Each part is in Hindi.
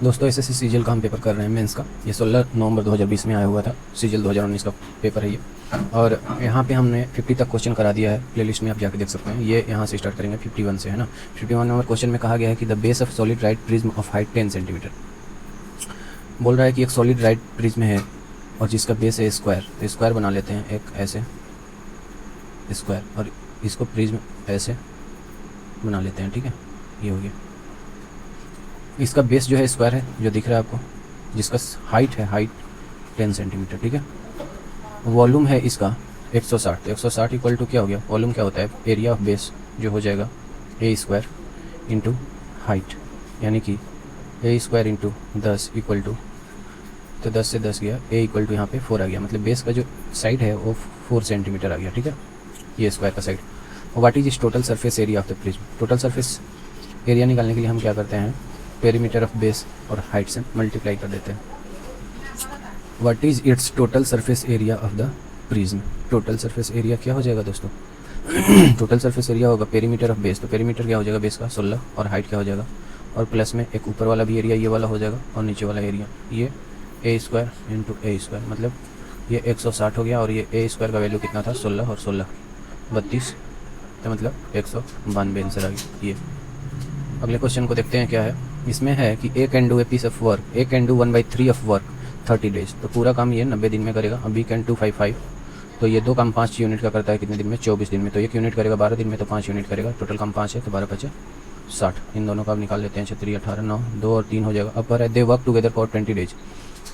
दोस्तों एसएससी सीजीएल का हम पेपर कर रहे हैं मेंस का। ये 16 नवंबर 2020 में आया हुआ था। सीजीएल 2019 का पेपर है ये। और यहाँ पे हमने 50 तक क्वेश्चन करा दिया है, प्लेलिस्ट में आप जाके देख सकते हैं। ये यहाँ से स्टार्ट करेंगे 51 से, है ना। 51 नंबर क्वेश्चन में कहा गया है कि the base of solid right prism of height 10 centimetre. बोल रहा है कि एक सॉलिड राइट प्रिज्म है और जिसका बेस है स्क्वायर। तो स्क्वायर बना लेते हैं एक ऐसे स्क्वायर, और इसको प्रिज्म ऐसे बना लेते हैं, ठीक है। ये हो गया। इसका बेस जो है स्क्वायर है, जो दिख रहा है आपको, जिसका हाइट है 10 सेंटीमीटर, ठीक है। वॉल्यूम है इसका 160। तो 160 इक्वल टू क्या हो गया, वॉल्यूम क्या होता है, एरिया ऑफ बेस जो हो जाएगा ए स्क्वायर इंटू हाइट, यानी कि ए स्क्वायर इंटू 10 इक्वल टू, तो 10 से 10 गया, ए इक्वल टू यहाँ पे 4 आ गया। मतलब बेस का जो साइड है वो 4 सेंटीमीटर आ गया, ठीक है। ये स्क्वायर का साइड। व्हाट इज इस total surface area of the prism. Total surface area निकालने के लिए हम क्या करते हैं, पेरीमीटर ऑफ बेस और हाइट से मल्टीप्लाई कर देते हैं। What is it's total surface area of the prism. Total surface area क्या हो जाएगा दोस्तों टोटल सरफेस एरिया होगा पेरीमीटर ऑफ बेस। तो पेरीमीटर क्या हो जाएगा, बेस का 16, और हाइट क्या हो जाएगा, और प्लस में एक ऊपर वाला भी एरिया ये वाला हो जाएगा, और नीचे वाला एरिया ये ए स्क्वायर इंटू ए स्क्वायर। मतलब ये 160 हो गया, और ये ए स्क्वायर का वैल्यू कितना था, 16 और 16 32, तो मतलब 192 आंसर आ गया ये। अगले क्वेश्चन को देखते हैं क्या है। इसमें है कि A can do a piece of work, A can do 1/3 of work 30 days. तो पूरा काम ये 90 दिन में करेगा। अब बी कैन 255, तो ये दो काम 5 यूनिट का करता है कितने दिन में, 24 दिन में। तो 1 यूनिट करेगा 12 दिन में, तो 5 यूनिट करेगा। टोटल काम 5 है, तो 12 5 60। इन दोनों का अब निकाल लेते हैं, 36 18 9 2 और 3 हो जाएगा। अब पर है they work together for 20 days.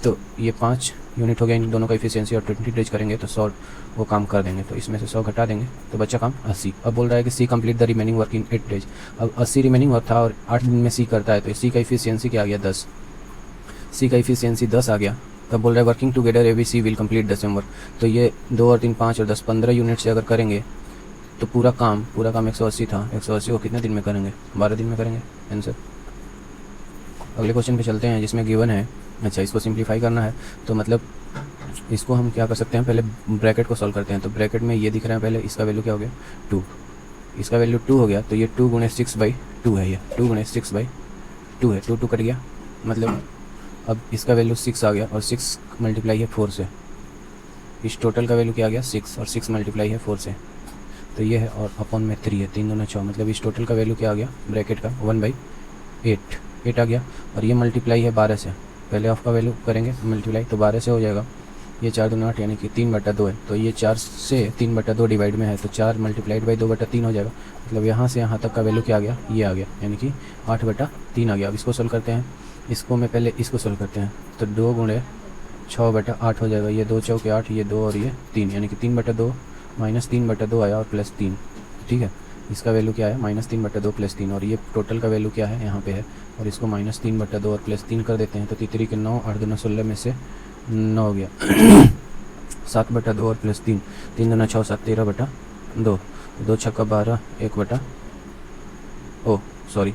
तो ये 5 यूनिट हो गया इन दोनों का इफिशियंसी, और 20 डेज करेंगे तो 100 वो काम कर देंगे। तो इसमें से 100 घटा देंगे तो बच्चा काम 80। अब बोल रहा है कि C complete the remaining work in 8 days. अब 80 रिमेनिंग वर्क था और 8 दिन में सी करता है, तो सी का इफिशियंसी क्या आ गया, 10। सी का इफिशियंसी 10 आ गया। तब बोल रहा है working together a b c will complete the same work. तो ये 2 और 3 5 और 10 15 यूनिट से अगर करेंगे तो पूरा काम 180 था, 180 को कितने दिन में करेंगे, 12 दिन में करेंगे आंसर। अगले क्वेश्चन पे चलते हैं जिसमें गिवन है, अच्छा इसको सिंप्लीफाई करना है। तो मतलब इसको हम क्या कर सकते हैं, पहले ब्रैकेट को सॉल्व करते हैं। तो ब्रैकेट में ये दिख रहा है, पहले इसका वैल्यू क्या हो गया 2, इसका वैल्यू 2 हो गया। तो ये 2 × 6/2 है, ये 2 × 6/2 है। 2 कट गया, मतलब अब इसका वैल्यू 6 आ गया, और 6 मल्टीप्लाई है 4 से। इस टोटल का वैल्यू क्या आ गया 6, और 6 मल्टीप्लाई है 4 से, तो ये है, और अपॉन में 3 है, 3 दूना 6। मतलब इस टोटल का वैल्यू क्या आ गया ब्रैकेट का 1/8 आ गया। और ये मल्टीप्लाई है 12 से, पहले ऑफ का वैल्यू करेंगे मल्टीप्लाई, तो 12 से हो जाएगा। ये 4 दूना 8 यानी कि 3/2 है। तो ये 4 से 3/2 डिवाइड में है, तो 4 मल्टीप्लाइड बाई 2/3 हो जाएगा। मतलब यहाँ से यहाँ तक का वैल्यू क्या आ गया, ये आ गया, यानी कि 8/3 आ गया। अब इसको सोल्व करते हैं, इसको मैं पहले इसको सोल्व करते हैं। तो 2 × 6/8 हो जाएगा। ये 2 चौके 8, ये 2 और ये 3, यानी कि 3/2 माइनस 3/2 आया, और प्लस 3, ठीक है। इसका वैल्यू क्या है, -3/2 प्लस 3, और ये टोटल का वैल्यू क्या है यहाँ पे है, और इसको -3/2 और प्लस 3 कर देते हैं। तो 3 के 9, 8 दूना 16 में से 9 हो गया 7/2 और प्लस 3, 3 दूना 6 7 13/2, 2 छक्का 12 सॉरी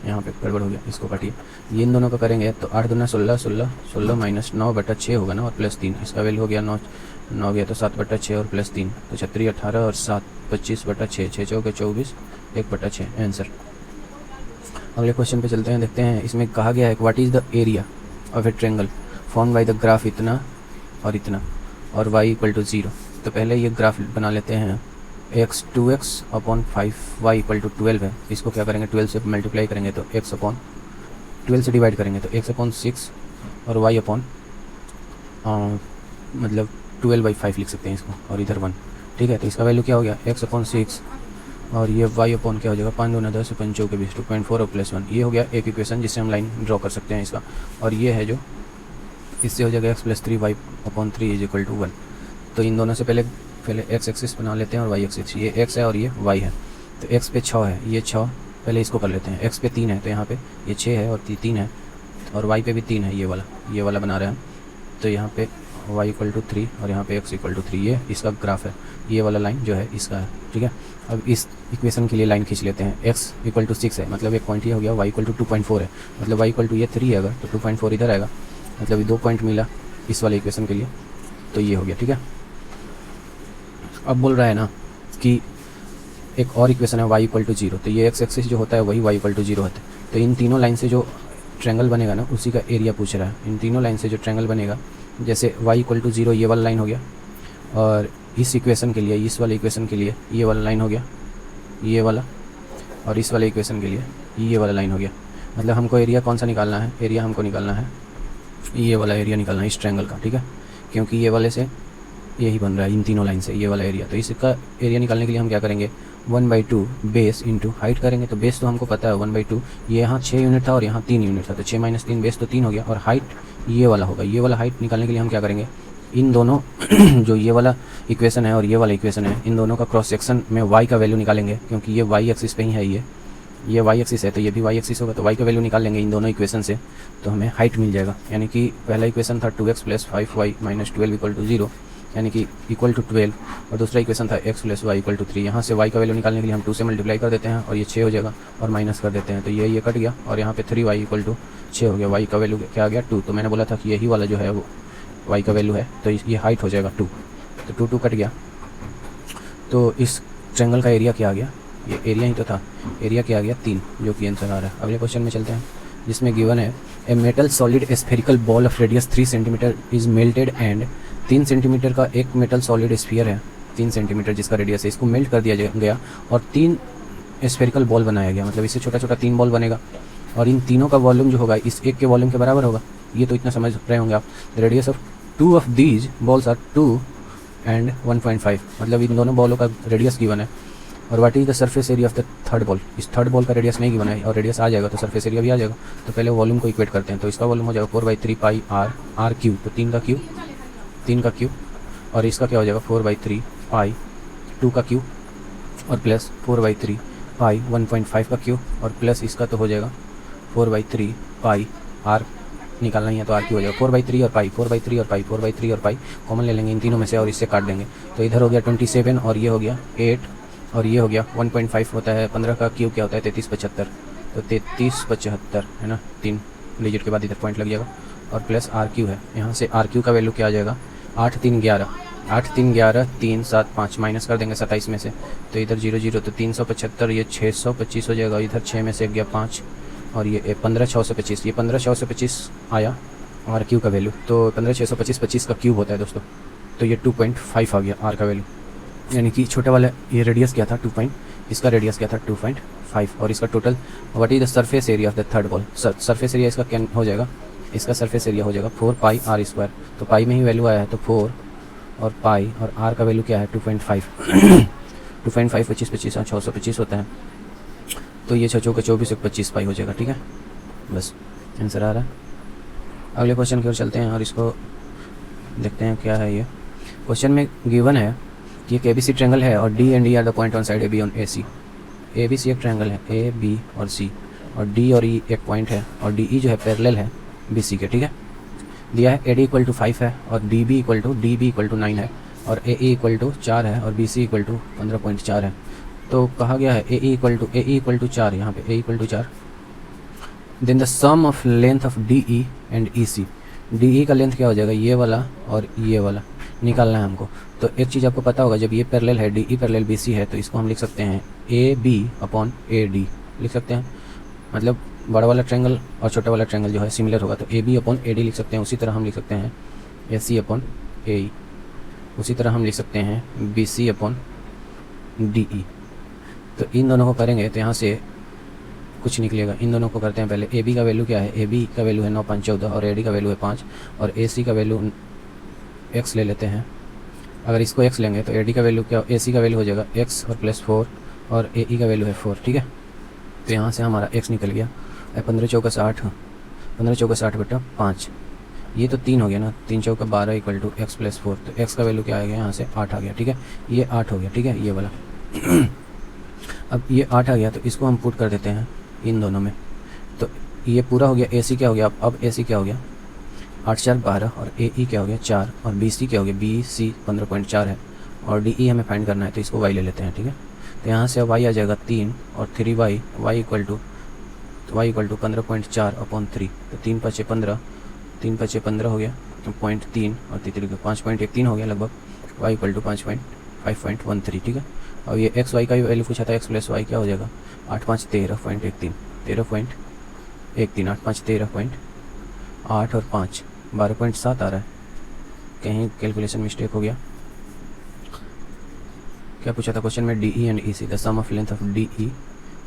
यहाँ पे गड़बड़ हो गया, इसको काटिए। ये इन दोनों का करेंगे तो 8 दूना 16 16 16 माइनस 9/6 होगा ना, और प्लस 3, इसका वैल्यू हो गया 9 गया, तो 7/6 और प्लस 3, तो 36 18 और 7 25/6, 6 चौके 24 1/6 आंसर। अगले क्वेश्चन पे चलते हैं, देखते हैं। इसमें कहा गया है what is the area of A triangle form by the graph इतना और इतना, और y = 0। तो पहले ये ग्राफ बना लेते हैं। x 2x अपॉन 5 y = 12 है। इसको क्या करेंगे, 12 से मल्टीप्लाई करेंगे तो x अपॉन 12 से डिवाइड करेंगे तो x/6 और y अपॉन मतलब 12/5 लिख सकते हैं इसको, और इधर 1, ठीक है। तो इसका वैल्यू क्या हो गया x/6, और ये y अपॉन क्या हो जाएगा 5 दूना 10 5 चौके 20 2.4 और प्लस 1। ये हो गया एक इक्वेशन जिससे हम लाइन ड्रॉ कर सकते हैं इसका। और ये है जो इससे हो जाएगा x+3 y/3 = 1। तो इन दोनों से पहले x एक्सिस बना लेते हैं और y एक्सिस। ये x है और ये y है। तो x पे 6 है, ये 6 पहले इसको कर लेते हैं। x पे 3 है, तो यहाँ पे ये 6 है और 3 है, और y पे भी 3 है, ये वाला बना रहे हैं हम। तो यहाँ पे y = 3 और यहाँ पे x = 3। ये इसका ग्राफ है, ये वाला लाइन जो है इसका है, ठीक है। अब इस इक्वेशन के लिए लाइन खींच लेते हैं। x = 6 है, मतलब एक पॉइंट ये हो गया। y = 2.4 है, मतलब y = ये 3 है अगर, तो 2.4 इधर आएगा, मतलब 2 पॉइंट मिला इस वाले इक्वेशन के लिए। तो ये हो गया, ठीक है। अब बोल रहा है ना कि एक और इक्वेशन है y = 0। तो ये x एक्सिस जो होता है वही y = 0 होता है। तो इन तीनों लाइन से जो ट्रायंगल बनेगा ना उसी का एरिया पूछ रहा है। इन तीनों लाइन से जो ट्रायंगल बनेगा, जैसे y = 0 ये वाला लाइन हो गया, और इस इक्वेशन के लिए, इस वाले इक्वेशन के लिए ये वाला लाइन हो गया, ये वाला, और इस वाले इक्वेशन के लिए ये वाला लाइन हो गया। मतलब हमको एरिया कौन सा निकालना है? एरिया हमको निकालना है ये वाला एरिया निकालना है इस ट्रायंगल का, ठीक है, क्योंकि ये वाले से यही बन रहा है इन तीनों लाइन से ये वाला एरिया। तो इसका एरिया निकालने के लिए हम क्या करेंगे? 1/2 बेस इंटू हाइट करेंगे। तो बेस तो हमको पता है 1/2, ये यहाँ 6 यूनिट था और यहाँ 3 यूनिट था, तो 6 - 3 बेस तो 3 हो गया, और हाइट ये वाला होगा। ये वाला हाइट निकालने के लिए हम क्या करेंगे? इन दोनों जो ये वाला इक्वेशन है और ये वाला इक्वेशन है, इन दोनों का क्रॉस सेक्शन में y का वैल्यू निकालेंगे, क्योंकि ये y एक्सिस पे ही है, ये y एक्सिस है तो ये भी y एक्सिस होगा, तो y का वैल्यू निकाल लेंगे इन दोनों इक्वेशन से, तो हमें हाइट मिल जाएगा। यानी कि पहला इक्वेशन था 2x + 5y - 12 = 0, यानी कि इक्वल टू 12, और दूसरा इक्वेशन था x + y = 3। यहाँ से y का वैल्यू निकालने के लिए हम 2 से मल्टीप्लाई कर देते हैं और ये 6 हो जाएगा, और माइनस कर देते हैं, तो ये कट गया, और यहाँ पे 3y = 6 हो गया। y का वैल्यू क्या आ गया? 2। तो मैंने बोला था कि यही वाला जो है वो y का वैल्यू है, तो ये हाइट हो जाएगा 2, तो 2 कट गया। तो इस ट्रायंगल का एरिया क्या आ गया? ये एरिया ही तो था, एरिया क्या आ गया? 3, जो कि आंसर आ रहा है। अगले क्वेश्चन में चलते हैं, जिसमें गिवन है a metal solid spherical ball of radius 3 centimetre is melted and 3 centimetre का एक मेटल सॉलिड स्फीयर है, 3 सेंटीमीटर जिसका रेडियस है, इसको मेल्ट कर दिया गया और 3 स्फेरिकल बॉल बनाया गया। मतलब इससे छोटा छोटा 3 बॉल बनेगा, और इन तीनों का वॉल्यूम जो होगा इस एक के वॉल्यूम के बराबर होगा। ये तो इतना समझ रहे होंगे आप। Radius of 2 of these balls are 2 and 1.5, मतलब इन दोनों बॉलों का रेडियस गिवन है। और what is the surface area of the third ball? इस थर्ड बॉल का रेडियस नहीं गिवन है, और रेडियस आ जाएगा तो सरफेस एरिया भी आ जाएगा। तो पहले वॉल्यूम को इक्वेट करते हैं, तो इसका वॉल्यूम हो जाएगा 4/3 पाई r क्यूब, तो 3 का क्यूब, और इसका क्या हो जाएगा 4/3 पाई 2 का क्यूब, और प्लस 4/3 पाई 1.5 का क्यूब, और प्लस इसका तो हो जाएगा 4/3 पाई r निकालना ही है तो r क्यूब हो जाएगा 4/3 और पाई, 4/3 और पाई, 4/3 और पाई कॉमन ले लेंगे इन तीनों में से, और इससे काट देंगे। तो इधर हो गया 27, और ये हो गया 8, और ये हो गया 1.5 होता है 15 का क्यूब क्या होता है 3375, तो 3375 है ना, 3 डिजिट के बाद इधर पॉइंट लग जाएगा, और प्लस r क्यूब है। यहाँ से r क्यूब का वैल्यू क्या आ जाएगा? 8 3 11, 8 3 11 3 7 5, माइनस कर देंगे 27 में से, तो इधर 0 0, तो 375, ये 625 हो जाएगा, इधर 6 में से गया 5, और ये 15 625, ये 15 625 आया आर क्यूब का वैल्यू। तो 15 625 25 का क्यूब होता है दोस्तों, तो ये 2.5 आ गया आर का वैल्यू। यानी कि छोटे वाला ये रेडियस क्या था 2 इसका रेडियस क्या था 2.5, और इसका total what is the surface area of the third ball? Surface area इसका क्या हो जाएगा? इसका सरफेस एरिया हो जाएगा 4 पाई r², तो पाई में ही वैल्यू आया है तो 4 और पाई, और r का वैल्यू क्या है 2.5 2.5 25 25 625 होता है, तो ये 6 चौके 24 25 पाई हो जाएगा। ठीक है, बस आंसर आ रहा है। अगले क्वेश्चन की ओर चलते हैं और इसको देखते हैं क्या है। ये क्वेश्चन में गिवन है कि एक ABC ट्रायंगल है और D and E are the point on side AB on AC। ABC एक ट्रायंगल है A B और C, और D और E एक पॉइंट है, और DE जो है पैरेलल है BC के। ठीक है, दिया है AD = 5 है, और DB = 9 है, और AE = 4 है, और BC = 15.4 है। तो कहा गया है AE = 4, यहाँ पे AE = 4, then the sum of length of DE and EC। DE का लेंथ क्या हो जाएगा? ये वाला और ये वाला निकालना है हमको। तो एक चीज़ आपको पता होगा, जब ये पैरेलल है DE पैरेलल BC है, तो इसको हम लिख सकते हैं AB/AD लिख सकते हैं। मतलब बड़ा वाला ट्रायंगल और छोटा वाला ट्रायंगल जो है सिमिलर होगा, तो AB/AD लिख सकते हैं। उसी तरह हम लिख सकते हैं AC/AE, उसी तरह हम लिख सकते हैं BC/DE। तो इन दोनों को करेंगे तो यहाँ से कुछ निकलेगा। इन दोनों को करते हैं पहले। AB का वैल्यू क्या है? AB का वैल्यू है 9 5 14, और AD का वैल्यू है 5, और AC का वैल्यू x ले लेते हैं। अगर इसको x लेंगे तो AD का वैल्यू क्या, AC का वैल्यू हो जाएगा x और प्लस 4, और AE का वैल्यू है 4। ठीक है, तो यहाँ से हमारा x निकल गया 15 चौका 60, 15 चौका 60 बटा 5, ये तो 3 हो गया ना, 3 चौका 12 = x + 4, तो x का वैल्यू क्या आ गया? यहाँ से 8 आ गया। ठीक है, ये 8 हो गया। ठीक है, ये वाला अब ये 8 आ गया, तो इसको हम पुट कर देते हैं इन दोनों में। तो ये पूरा हो गया। AC क्या हो गया? अब AC क्या हो गया? 8 4 12, और AE क्या हो गया 4, और BC क्या हो गया? BC 15.4 है, और DE हमें फाइंड करना है, तो इसको y ले लेते हैं। ठीक है, तो यहाँ से y आ जाएगा 3 और 3y, y = 15.4/3, तो 3 5 15, 3 5 15 हो गया, तो 0.3 और 5.13 हो गया लगभग, y = 5.13। ठीक है, और ये x y का भी वैल्यू पूछा था, x + y क्या हो जाएगा? 8 5 13.13, 8 5 13.8 और 5 12.7 आ रहा है। कहीं कैलकुलेशन मिस्टेक हो गया। क्या पूछा था क्वेश्चन में? D E and E C, the sum of length of D E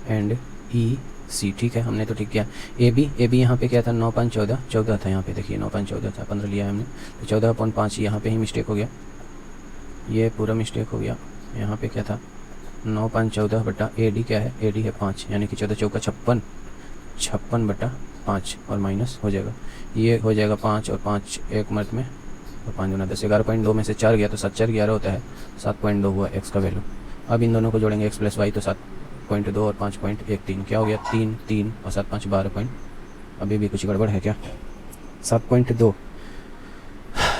and E C. ठीक है, हमने तो ठीक किया। ए बी यहाँ पे क्या था? 9 5 14 था यहाँ पे, देखिए 9 5 14 था, 15 लिया है हमने, तो 14/5 यहाँ पे ही मिस्टेक हो गया, ये पूरा मिस्टेक हो गया। यहाँ पे क्या था? 9 5 14 बटा ए डी क्या है? ए डी है 5, यानी कि 14 चौका 56/5 और माइनस हो जाएगा, ये हो जाएगा 5 और 5 एक मर्द में और 5 गुना 10, 11.2 में से 4 गया तो 7 4 11 होता है, 7.2 हुआ एक्स का वैल्यू। अब इन दोनों को जोड़ेंगे x + y, तो 7.2 और 5.13 क्या हो गया? 3 3 और 7 5 12 अभी भी कुछ गड़बड़ है क्या? 7.2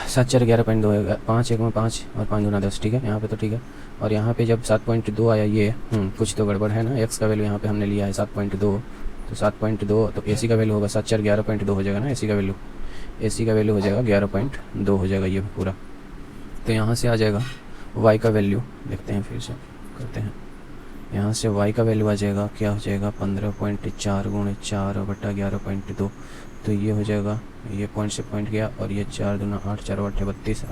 7 4 11.2 है, 5 1 में 5 और 5 गुना 10, ठीक है, यहाँ पे तो ठीक है। और यहाँ पे जब 7.2 आया ये कुछ तो गड़बड़ है ना, एक्स का वैल्यू यहाँ पे हमने लिया है 7.2, तो 7.2 तो ए सी का वैल्यू होगा 7 4 11.2 हो जाएगा ना, ए सी का वैल्यू हो जाएगा 11.2 हो जाएगा ये पूरा। तो यहाँ से आ जाएगा y का वैल्यू, देखते हैं फिर से करते हैं, यहाँ से y का वैल्यू आ जाएगा, क्या हो जाएगा? 15.4 × 4/11.2, तो ये हो जाएगा, ये पॉइंट से पॉइंट गया और ये 4 दूना 8 4 8 32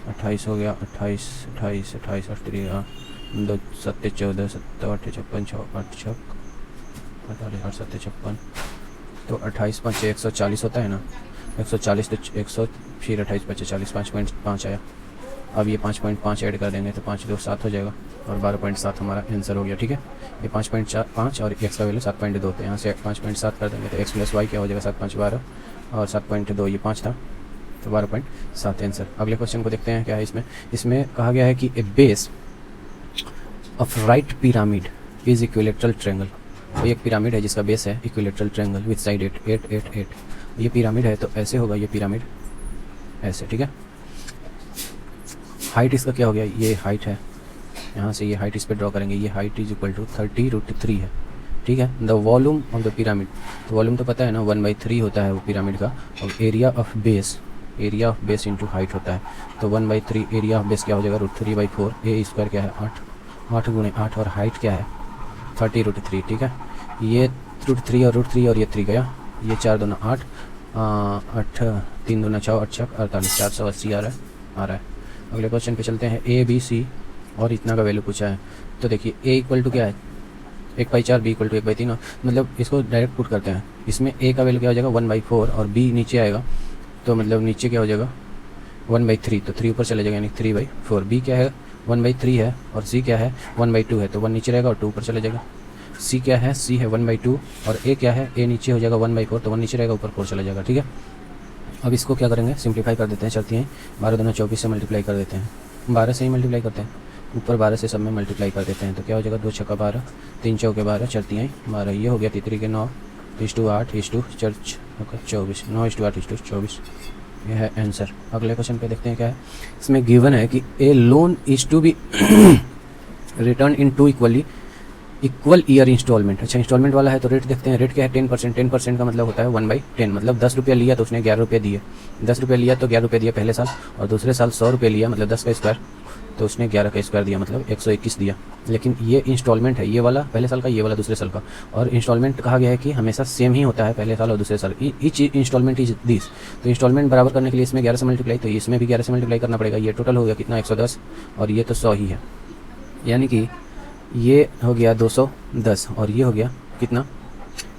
28 हो गया, 28 28 28 8 2 7 14 7 8 56 6 8 6 48 8 7 56, तो 28 5 140 होता है ना, 140 तो 100 फिर 28 5 40 5.5 आया। अब ये 5.5 ऐड कर देंगे तो 5 2 7 हो जाएगा और 12.7 हमारा आंसर हो गया। ठीक है, ये 5.5 और x का वैल्यू 7.2, तो यहाँ से 5.7 कर देंगे तो x + y क्या हो जाएगा? 7 5 12 और 7.2 ये 5 था, तो 12.7 आंसर। अगले क्वेश्चन को देखते हैं क्या है इसमें कहा गया है कि a base of right pyramid is equilateral triangle. तो एक पिरामिड है जिसका बेस है इक्विलेटरल ट्रायंगल विद साइड 8 8 8 8, ये पिरामिड है तो ऐसे होगा, ये पिरामिड ऐसे, ठीक है। हाइट इसका क्या हो गया? ये हाइट है, यहाँ से ये हाइट इस पर ड्रॉ करेंगे, ये हाइट इज इक्वल टू 30√3 है, ठीक है। The volume of the pyramid, तो वॉल्यूम तो पता है ना 1/3 होता है वो पिरामिड का, और area of base into height होता है, तो 1/3 एरिया ऑफ बेस क्या हो जाएगा? √3/4, ए स्क्वायर क्या है? 8 × 8 और हाइट क्या है? 30√3, ठीक है। ये √3 और √3 और ये 3 गया, ये 4 दूना 8 8 3 दूना 6 8 6 48 480 आ रहा है। अगले क्वेश्चन पे चलते हैं। ए बी सी और इतना का वैल्यू पूछा है, तो देखिए ए इक्वल टू क्या है? 1/4, बी इक्वल टू 1/3, मतलब इसको डायरेक्ट पुट करते हैं। इसमें ए का वैल्यू क्या हो जाएगा? 1/4 और बी नीचे आएगा, तो मतलब नीचे क्या हो जाएगा? 1/3, तो 3 ऊपर चले जाएगा यानी 3/4। बी क्या है? 1/3 है और सी क्या है? 1/2 है, तो 1 नीचे रहेगा और 2 ऊपर चले जाएगा। सी क्या है? सी है 1/2 और ए क्या है? ए नीचे हो जाएगा 1/4, तो 1 नीचे रहेगा ऊपर 4 चला जाएगा, ठीक है। अब इसको क्या करेंगे? सिंप्लीफाई कर देते हैं, चलती हैं 12 दूना 24 से मल्टीप्लाई कर देते हैं, 12 से ही मल्टीप्लाई करते हैं, ऊपर 12 से सब में मल्टीप्लाई कर देते हैं, तो क्या हो जाएगा? 2 छक्का 12 3 चौके 12 चलती हैं 12, ये हो गया 3 के 9 8 चर्च 24 9 8 24, यह है आंसर। अगले क्वेश्चन पे देखते हैं क्या है इसमें। गिवन है कि a loan is to be return in 2 equal year instalment. अच्छा, इंस्टॉलमेंट वाला है तो रेट देखते हैं। रेट क्या है? 10%। 10% का मतलब होता है 1/10, मतलब 10 रुपये लिया तो उसने 11 रुपये दिए, 10 रुपये लिया तो 11 रुपये दिया पहले साल, और दूसरे साल 100 रुपये लिया मतलब 10 का स्क्वायर, तो उसने 11 का स्क्वायर दिया मतलब 121 दिया। लेकिन ये इंस्टॉलमेंट है, ये वाला पहले साल का, ये वाला दूसरे साल का, और इंस्टॉलमेंट कहा गया है कि हमेशा सेम ही होता है पहले साल और दूसरे साल, ईच इंस्टॉलमेंट इज दिस। तो इंस्टॉलमेंट बराबर करने के लिए इसमें 11 से मल्टीप्लाई, तो इसमें भी 11 से मल्टीप्लाई करना पड़ेगा। ये टोटल हो गया कितना? 110, और ये तो 100 ही है, यानी कि ये हो गया 210 और ये हो गया कितना?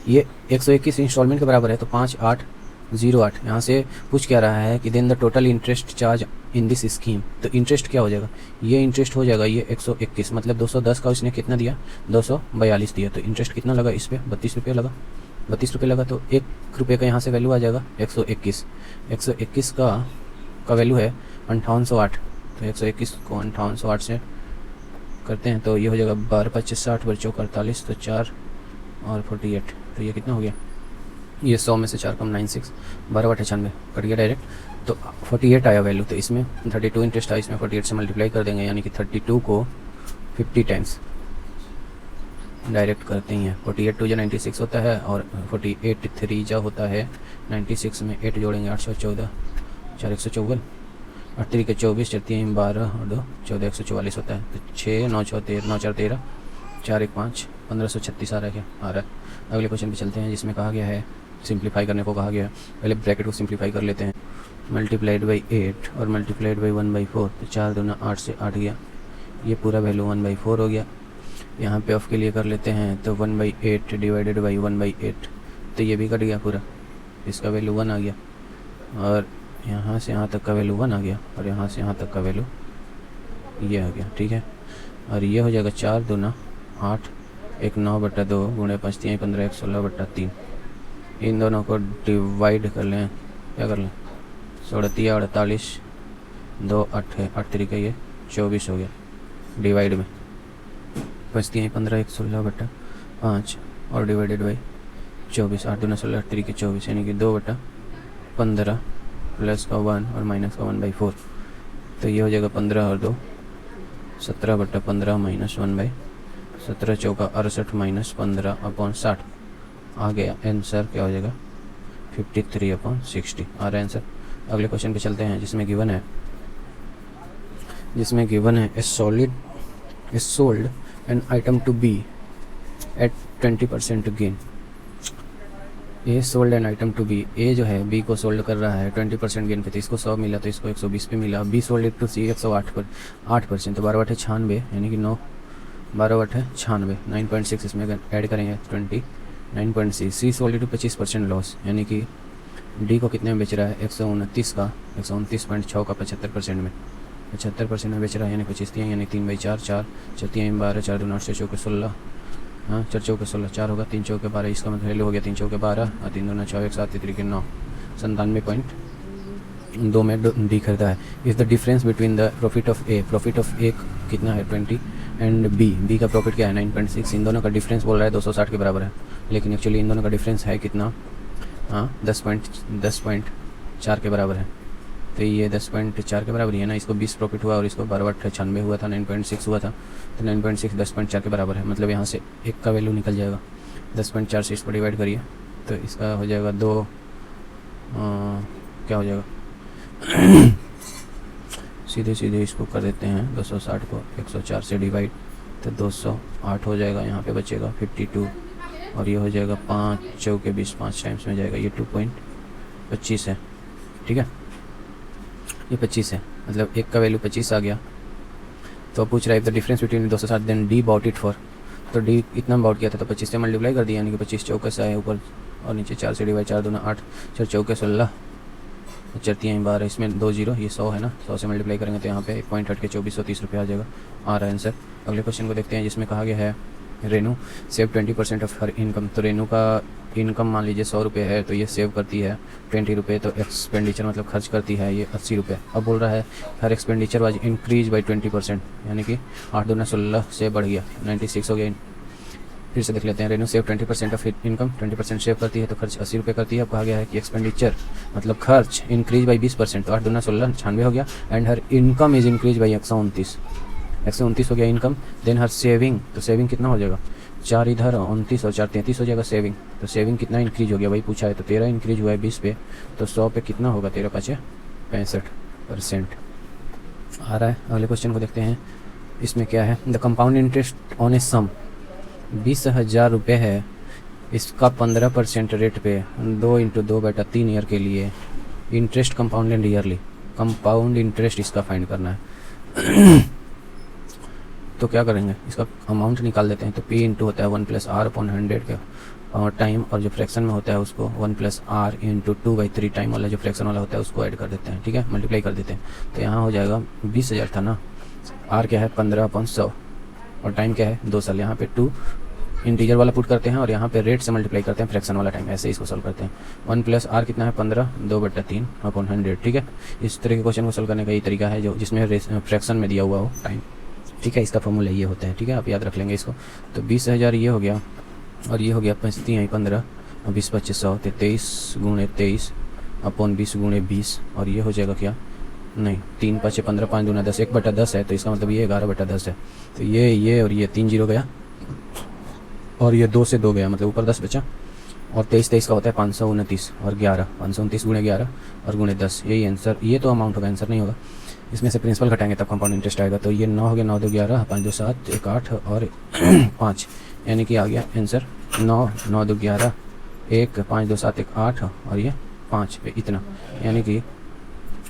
ये 121 इंस्टॉलमेंट के बराबर है, तो 5808। यहाँ से पूछ क्या रहा है कि then the total interest charge in this scheme, तो इंटरेस्ट क्या हो जाएगा? ये इंटरेस्ट हो जाएगा ये 121, मतलब 210 का उसने कितना दिया? 242 दिया, तो इंटरेस्ट कितना लगा इस पर? 32 रुपये लगा। 32 रुपये लगा तो 1 रुपये का यहाँ से वैल्यू आ जाएगा 121। 121 का वैल्यू है 5808, तो 121 को 5808 से करते हैं तो ये हो जाएगा 12 25 60 × 4 48, तो 4 और 48, तो ये कितना हो गया? ये 100 में से 4 कम 96, 12 98 कट गया डायरेक्ट, तो 48 आया वैल्यू। तो इसमें 32 इंटरेस्ट आया, इसमें 48 से मल्टीप्लाई कर देंगे, यानी कि 32 को 50 टाइम्स डायरेक्ट करते ही हैं। 48 2 96 होता है, और 48 3 जा होता है 96 में 8 जोड़ेंगे 814, 4 154, 8 3 के 24, 4 12 और 2 14 144 होता है, तो 6 9 6 13 9 4 13 4 1 5 1536 आ रहा है क्या? आ रहा है। अगले क्वेश्चन पे चलते हैं जिसमें कहा गया है सिंप्लीफाई करने को कहा गया है। पहले ब्रैकेट को सिंप्लीफाई कर लेते हैं। मल्टीप्लाइड बाई 8 और मल्टीप्लाइड बाई 1/4, तो 4 दूना 8 से 8 गया, ये पूरा वैल्यू 1/4 हो गया। यहाँ पे ऑफ के लिए कर लेते हैं तो 1/8 डिवाइडेड बाई 1/8, तो ये भी कट गया पूरा, इसका वैल्यू 1 आ गया, और यहाँ से यहाँ तक का वैल्यू 1 आ गया, और यहाँ से यहाँ तक का वैल्यू ये आ गया। ठीक है, और ये हो जाएगा 4 दूना 8, 1 9/2 गुणे 5 3 15 1 16/3। इन दोनों को डिवाइड कर लें, क्या कर लें, 16 48 2 8 है, 8 तरीके ये 24 हो गया डिवाइड में, 5 3 15 1 16/5 और डिवाइडेड बाई 24, 8 दूना 16 8 तरीके 24, यानी कि 2/15 प्लस का 1 और माइनस का 1/4, तो ये हो जाएगा 15 और 2 17/15 माइनस 1/17 चौका 68 माइनस 15/60 आ गया। आंसर क्या हो जाएगा 53/60 आ रहा है आंसर। अगले क्वेश्चन पे चलते हैं जिसमें गिवन है A solid is sold an item to B at 20% gain. A sold an item to B, A जो है बी को सोल्ड कर रहा है 20% गेन पे, तो इसको 100 मिला तो इसको 120 पे मिला। बी सोल्ड इट टू सी 108 पर 8%, तो 12 × 96 यानी कि 9 12 × 96 9.6 इसमें ऐड करेंगे 29.6। सी सोल्ड इट टू 25% लॉस, यानी कि डी को कितने में बेच रहा है 129 का 129.6 का 75% में 75% में बेच रहा है, यानी 25 यानी 3/4 4 4 12 4 2 8 6 चौके 16, हाँ 4 चौके 16 4 होगा, 3 चौके 12, इसका मतलब वैल्यू हो गया 3 चौके 12 और 3 2 6 1 7 तरीके 9 97.2 में डी खरीदा है। Is the difference between the profit of A कितना है 20 एंड बी का प्रॉफिट क्या है 9.6। इन दोनों का डिफरेंस बोल रहा है 260 के बराबर है, लेकिन एक्चुअली इन दोनों का डिफरेंस है कितना, हाँ 10.4 के बराबर है, तो ये 10.4 के बराबर ही है ना। इसको 20 प्रॉफिट हुआ और इसको 12/96 हुआ था, 9.6 हुआ था, तो 9.6 10.4 के बराबर है, मतलब यहाँ से एक का वैल्यू निकल जाएगा। 10.4 से इसको डिवाइड करिए तो इसका हो जाएगा क्या हो जाएगा सीधे इसको कर देते हैं 260 को 104 से डिवाइड, तो 208 हो जाएगा, यहाँ पे बचेगा 52 और ये हो जाएगा 5 चौके 20 5 टाइम्स में जाएगा, ये 2.25 है। ठीक है, ये 25 है, मतलब एक का वैल्यू 25 आ गया। तो पूछ रहा है the difference between 260 then they bought it for, तो डी इतना बाउट किया था तो 25 से मल्टीप्लाई कर दिया, यानी कि 25 चौके से आए ऊपर और नीचे 4 से डिवाइड 4 दूना 8 4 चौके 16 4 3 12, इसमें 2 0, ये 100 है ना, 100 से मल्टीप्लाई करेंगे तो यहाँ पे 1 पॉइंट हट के 2430 रुपये आ जाएगा, आ रहा है आंसर। अगले क्वेश्चन को देखते हैं जिसमें कहा गया है Renu save 20% of her income. तो रेनू का इनकम मान लीजिए 100 रुपये है, तो ये सेव करती है 20 रुपये, तो एक्सपेंडिचर मतलब खर्च करती है ये 80 रुपये। अब बोल रहा है हर एक्सपेंडिचर वाज इंक्रीज बाई 20%, यानी कि 8 दूना 16 से बढ़ गया 96 हो गया। फिर से देख लेते हैं, Renu save 20% of income, 20% save करती है तो खर्च 80 रुपये करती है। अब कहा गया है कि एक्सपेंडिचर मतलब खर्च इंक्रीज बाई 20%, तो 8 दूना 16 96 हो गया, and her income is increase by 129 हो गया इनकम। देन हर सेविंग, तो सेविंग कितना हो जाएगा 4 इधर 29 और 4 33 हो जाएगा सेविंग, तो सेविंग कितना इंक्रीज हो गया वही पूछा है, तो 13 इंक्रीज हुआ है 20 पे, तो 100 पे कितना होगा 13 5 65% आ रहा है। अगले क्वेश्चन को देखते हैं, इसमें क्या है द कंपाउंड इंटरेस्ट ऑन ए सम 20,000 रुपये है, इसका 15% रेट पे 2 × 2/3 ईयर के लिए interest compound yearly, compound interest इसका फाइंड करना है। तो क्या करेंगे, इसका अमाउंट निकाल देते हैं, तो P इंटू होता है 1 + R/100 के और टाइम, और जो फ्रैक्शन में होता है उसको 1 + R × 2/3 टाइम वाला जो फ्रैक्शन वाला होता है उसको ऐड कर देते हैं। ठीक है, मल्टीप्लाई कर देते हैं, तो यहाँ हो जाएगा 20,000 था ना, R क्या है 15/100 और टाइम क्या है 2 साल, यहाँ पे 2 इंटीजर वाला पुट करते हैं और यहाँ पे रेट से मल्टीप्लाई करते हैं फ्रैक्शन वाला टाइम, ऐसे इसको सॉल्व करते हैं। 1 + R कितना है 15 2/3/100। ठीक है, इस तरह के क्वेश्चन को सॉल्व करने का ये तरीका है जो जिसमें फ्रैक्शन में दिया हुआ हो टाइम। ठीक है, इसका फॉर्मूला ये होता है। ठीक है, आप याद रख लेंगे इसको। तो 20,000 ये हो गया और ये हो गया 5 3 15 और 20 25 100, 23 × 23/20 × 20 और ये हो जाएगा क्या, नहीं 3 5 15 5 दूना 10 1/10 है, तो इसका मतलब ये 11/10 है। तो ये और ये 3 0 गया और ये 2 से 2 गया, मतलब ऊपर 10 बचा, और 23 का होता है 529 और 11 529 × 11 और × 10, यही आंसर। ये तो अमाउंट होगा, आंसर नहीं होगा, इसमें से प्रिंसिपल घटाएंगे तब कंपाउंड इंटरेस्ट आएगा। तो ये 9 हो गया, 9 2 11 5 2 7 1 8 और 5, यानी कि आ गया आंसर 9 9 2 11, 1 5 2 7 1 8 और ये 5 पे इतना, यानी कि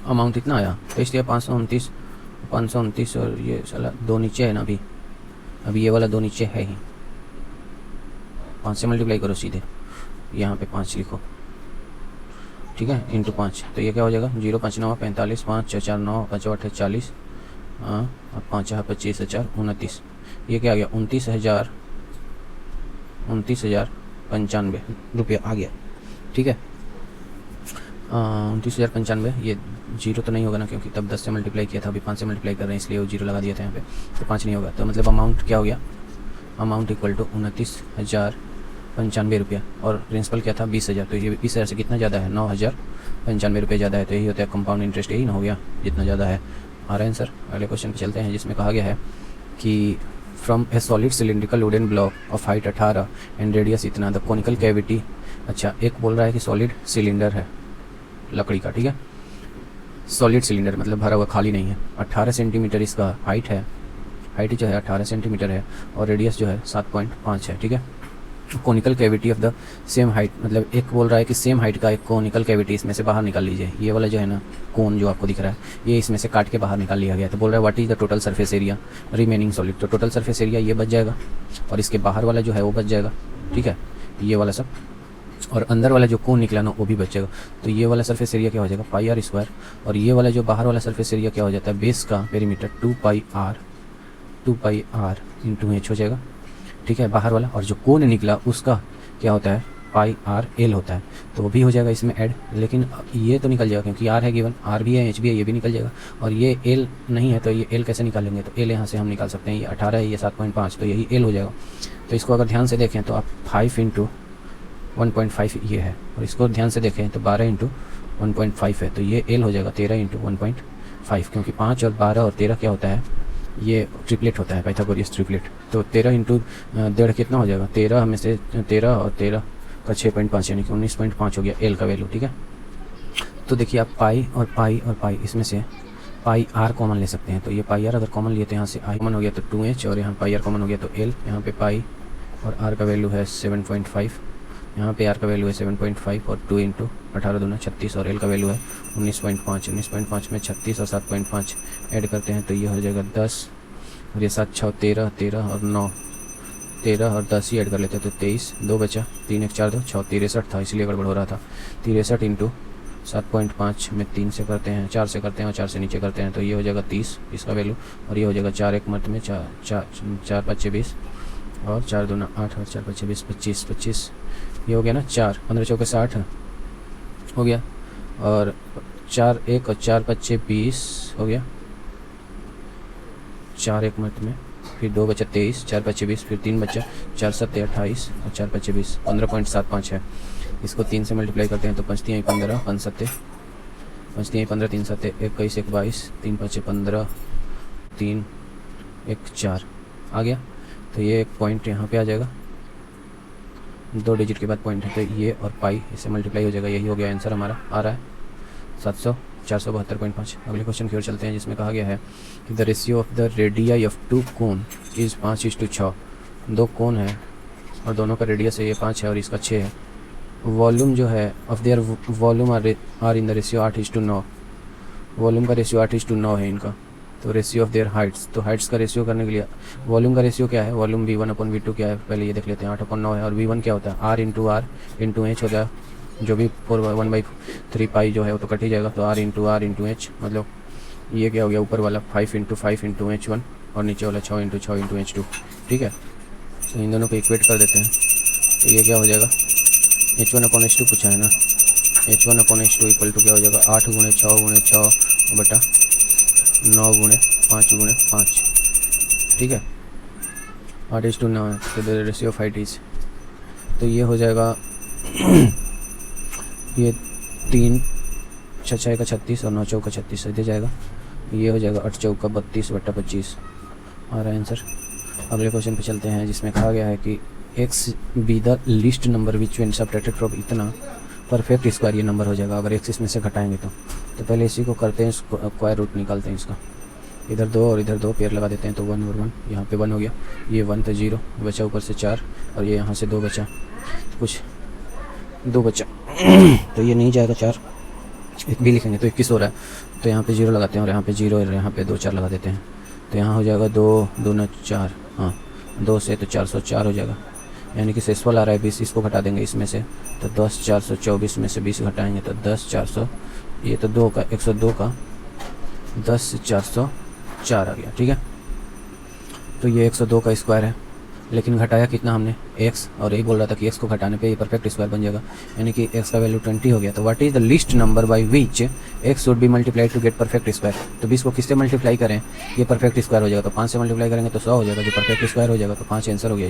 अमाउंट इतना आया। तो इसलिए 529 और ये साला 2 नीचे है ना, अभी ये वाला 2 नीचे है ही। 5 से मल्टीप्लाई करो सीधे, यहाँ पे 5 लिखो, ठीक है, इंटू 5। तो ये क्या हो जाएगा, 0 5 9 45, 5 6 4 9 5 8 40, हाँ, अब 5 25 4 29, ये क्या आ गया, 29,095 रुपये आ गया, ठीक है। 29,095, ये 0 तो नहीं होगा ना, क्योंकि तब 10 से मल्टीप्लाई किया था, अभी 5 से मल्टीप्लाई कर रहे हैं, इसलिए वो 0 लगा दिया था यहाँ पे, तो 5 नहीं होगा। तो मतलब अमाउंट क्या हो गया, अमाउंट इक्वल टू 29,095 रुपया, और प्रिंसिपल क्या था 20,000। तो ये 20,000 से कितना ज़्यादा है, 9,095 रुपये ज़्यादा है। तो यही होता है कंपाउंड इंटरेस्ट, यही ना हो गया जितना ज़्यादा है। आ रहा है आंसर। अगले क्वेश्चन पे चलते हैं, जिसमें कहा गया है कि from A solid cylindrical wooden block of height 18 and radius इतना, द कोनिकल कैविटी। अच्छा, एक बोल रहा है कि सॉलिड सिलेंडर है लकड़ी का, ठीक है, सॉलिड सिलेंडर मतलब भरा हुआ, खाली नहीं है। 18 सेंटीमीटर इसका हाइट है, हाइट जो है 18 सेंटीमीटर है, और रेडियस जो है 7.5 है, ठीक है। Conical cavity of the same height, मतलब एक बोल रहा है कि सेम हाइट का एक कोनिकल कैविटी इसमें से बाहर निकाल लीजिए। ये वाला जो है ना कोन जो आपको दिख रहा है, ये इसमें से काट के बाहर निकाल लिया गया। तो बोल रहा है what is the total surface area remaining solid. तो टोटल सरफेस एरिया ये बच जाएगा, और इसके बाहर वाला जो है वो बच जाएगा, ठीक है, ये वाला सब, और अंदर वाला जो कोन निकला ना वो भी बचेगा। तो ये वाला सरफेस एरिया क्या हो जाएगा, पाई आर स्क्वायर, और ये वाला जो बाहर वाला सरफेस एरिया क्या हो जाता है, बेस का perimeter 2 pi r into h हो जाएगा, ठीक है, बाहर वाला। और जो कोन निकला उसका क्या होता है, पाई आर एल होता है, तो वो भी हो जाएगा इसमें ऐड। लेकिन ये तो निकल जाएगा क्योंकि आर है गिवन, आर भी है, एच भी है, ये भी निकल जाएगा। और ये एल नहीं है, तो ये एल कैसे निकालेंगे, तो एल यहाँ से हम निकाल सकते हैं, ये 18 है, ये 7.5, तो यही एल हो जाएगा। तो इसको अगर ध्यान से देखें तो आप 5 इंटू 1.5 ये है, और इसको ध्यान से देखें तो 12 इंटू 1.5 है, तो ये एल हो जाएगा 13 इंटू 1.5, क्योंकि 5 और 12 और 13 क्या होता है, ये ट्रिपलेट होता है, पाइथागोरस ट्रिपलेट। तो 13 इंटू 1.5 कितना हो जाएगा, 13 में से 13 और 13 का 6.5 यानी कि 19.5 हो गया एल का वैल्यू, ठीक है। तो देखिए आप पाई और पाई इसमें से पाई आर कॉमन ले सकते हैं। तो ये पाई आर अगर कॉमन लिए तो यहाँ से आई कॉमन हो गया तो 2h, और यहाँ पाई आर कॉमन हो गया तो एल। यहाँ पे पाई और आर का वैल्यू है 7.5, यहाँ पे आर का वैल्यू है 7.5, और 2 इंटू 18 दूना 36, और एल का वैल्यू है 19.5 में 36 और 7.5 ऐड करते हैं तो ये हो जाएगा 10, और ये 7 6 13 और 9 13 और 10 ही ऐड कर लेते हैं तो 23, 2 बचा, 3 1 4 2 6 63 था, इसलिए गड़बड़ हो रहा था। 63 इंटू 7.5 में 3 से करते हैं, 4 से करते हैं, और 4 से नीचे करते हैं तो ये हो जाएगा 30 इसका वैल्यू, और ये हो जाएगा 4 1 मत में 4 5 20, और 4 दूना 8 और 4 5 20 25, ये हो गया ना 4 15 चौके 60 हो गया, और 4 1 और 4 5 20 हो गया, 4 1 मत में, फिर 2 बचा 23, 4 5 20, फिर 3 बचा, 4 7 28 और 4 5 20, 15.75 है। इसको 3 से मल्टीप्लाई करते हैं तो 5 3 15, 5 7 5 3 15, 3 7 21 1 22, 3 5 15, 3 1 4 आ गया। तो ये एक पॉइंट यहाँ पे आ जाएगा, 2 डिजिट के बाद पॉइंट है, तो ये और पाई इससे मल्टीप्लाई हो जाएगा, यही हो गया आंसर हमारा आ रहा है 472.5। अगले क्वेश्चन की ओर चलते हैं, जिसमें कहा गया है कि the ratio of the radii of 2 cone is 5:6। 2 कोन है और दोनों का रेडियस है, ये 5 है और इसका 6 है। वॉल्यूम जो है of their volume are in the ratio 8:9। Volume का रेशियो 8:9 है इनका। तो रेशियो ऑफ देयर हाइट्स, तो हाइट्स का रेशियो करने के लिए वॉल्यूम का रेशियो क्या है, वॉल्यूम V1/V2 क्या है, पहले ये देख लेते हैं। 8/9 है, और V1 क्या होता है, R इंटू H होता है, जो भी 1/3 पाई जो है वो तो कट ही जाएगा, तो R इंटू H, मतलब ये क्या हो गया, ऊपर वाला 5 इंटू H1 और नीचे वाला 6 इंटू H2, ठीक है। तो इन दोनों को इक्वेट कर देते हैं, तो ये क्या हो जाएगा, H1/H2 पूछा है ना, H1/H2 इक्वल टू क्या हो जाएगा, 8 × 6 बटा 9 × 5 ठीक है, 8:9 है। तो the ratio of height is, तो ये हो जाएगा ये 3 6 का 36 और 9 चौका 36 दे जाएगा, ये हो जाएगा 8 चौका 32/25 आ रहा है आंसर। अगले क्वेश्चन पे चलते हैं, जिसमें कहा गया है कि x be the list number which when subtracted from इतना परफेक्ट स्क्वायर, ये नंबर हो जाएगा अगर x इसमें से घटाएंगे तो पहले इसी को करते हैं, स्क्वायर रूट निकालते हैं इसका। इधर 2 और इधर 2 पेयर लगा देते हैं, तो 1 और 1, यहाँ पे 1 हो गया, ये 1 तो 0 बचा, ऊपर से 4 और ये यहाँ से 2 बचा, कुछ 2 बचा तो ये नहीं जाएगा 4, एक भी लिखेंगे तो 21 हो रहा है, तो यहाँ पे 0 लगाते हैं और यहाँ पे 0 और यहाँ पे 2 4 लगा देते हैं, तो यहाँ हो जाएगा 2 2 4, हाँ 2 से तो 404 हो जाएगा, यानी कि शेषफल आ रहा है 20, इसको घटा देंगे इसमें से, तो 10 424 में से 20 घटाएंगे तो 10 400, ये तो 2 का 102 का 10 404 आ गया, ठीक है। तो ये 102 का स्क्वायर है, लेकिन घटाया कितना हमने x, और यही बोल रहा था कि x को घटाने पे ये परफेक्ट स्क्वायर बन जाएगा, यानी कि x का वैल्यू 20 हो गया। तो what is the least number by which x should be multiplied to get perfect square. तो 20 को किससे मल्टीप्लाई करें ये परफेक्ट स्क्वायर हो जाएगा, तो 5 से मल्टीप्लाई करेंगे तो 100 हो जाएगा, जो परफेक्ट स्क्वायर हो जाएगा, तो 5 आंसर हो गया।